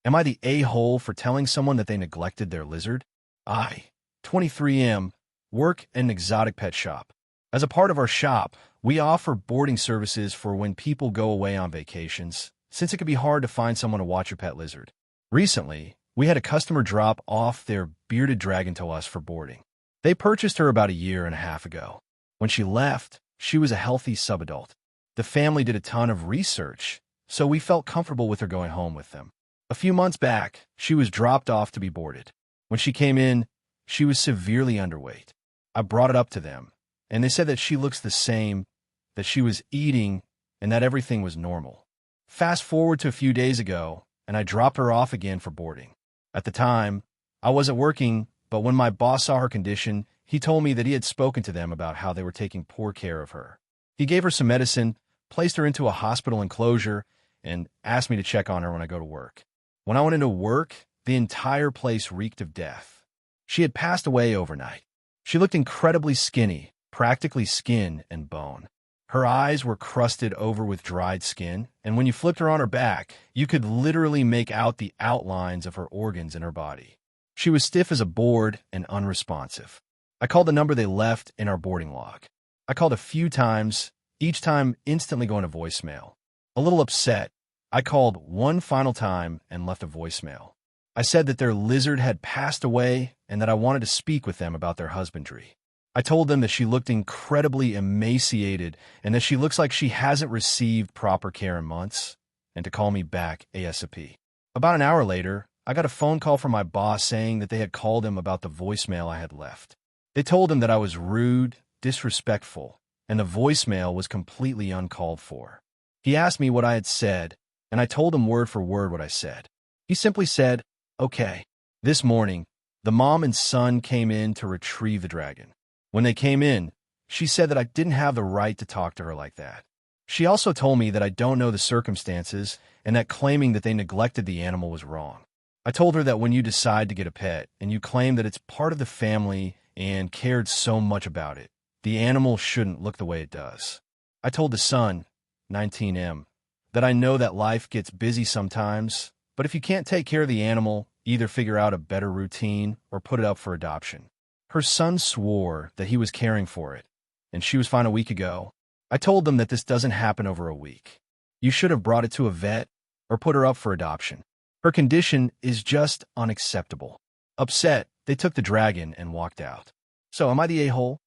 Am I the a-hole for telling someone that they neglected their lizard? I, 23M, work in an exotic pet shop. As a part of our shop, we offer boarding services for when people go away on vacations, since it can be hard to find someone to watch your pet lizard. Recently, we had a customer drop off their bearded dragon to us for boarding. They purchased her about a year and a half ago. When she left, she was a healthy subadult. The family did a ton of research, so we felt comfortable with her going home with them. A few months back, she was dropped off to be boarded. When she came in, she was severely underweight. I brought it up to them, and they said that she looks the same, that she was eating, and that everything was normal. Fast forward to a few days ago, and I dropped her off again for boarding. At the time, I wasn't working, but when my boss saw her condition, he told me that he had spoken to them about how they were taking poor care of her. He gave her some medicine, placed her into a hospital enclosure, and asked me to check on her when I go to work. When I went into work, the entire place reeked of death. She had passed away overnight. She looked incredibly skinny, practically skin and bone. Her eyes were crusted over with dried skin, and when you flipped her on her back, you could literally make out the outlines of her organs in her body. She was stiff as a board and unresponsive. I called the number they left in our boarding log. I called a few times, each time instantly going to voicemail. A little upset, I called one final time and left a voicemail. I said that their lizard had passed away and that I wanted to speak with them about their husbandry. I told them that she looked incredibly emaciated and that she looks like she hasn't received proper care in months, and to call me back ASAP. About an hour later, I got a phone call from my boss saying that they had called him about the voicemail I had left. They told him that I was rude, disrespectful, and the voicemail was completely uncalled for. He asked me what I had said, and I told him word for word what I said. He simply said, "Okay." This morning, the mom and son came in to retrieve the dragon. When they came in, she said that I didn't have the right to talk to her like that. She also told me that I don't know the circumstances and that claiming that they neglected the animal was wrong. I told her that when you decide to get a pet and you claim that it's part of the family and cared so much about it, the animal shouldn't look the way it does. I told the son, 19M, that I know that life gets busy sometimes, but if you can't take care of the animal, either figure out a better routine or put it up for adoption. Her son swore that he was caring for it, and she was fine a week ago. I told them that this doesn't happen over a week. You should have brought it to a vet or put her up for adoption. Her condition is just unacceptable. Upset, they took the dragon and walked out. So am I the a-hole?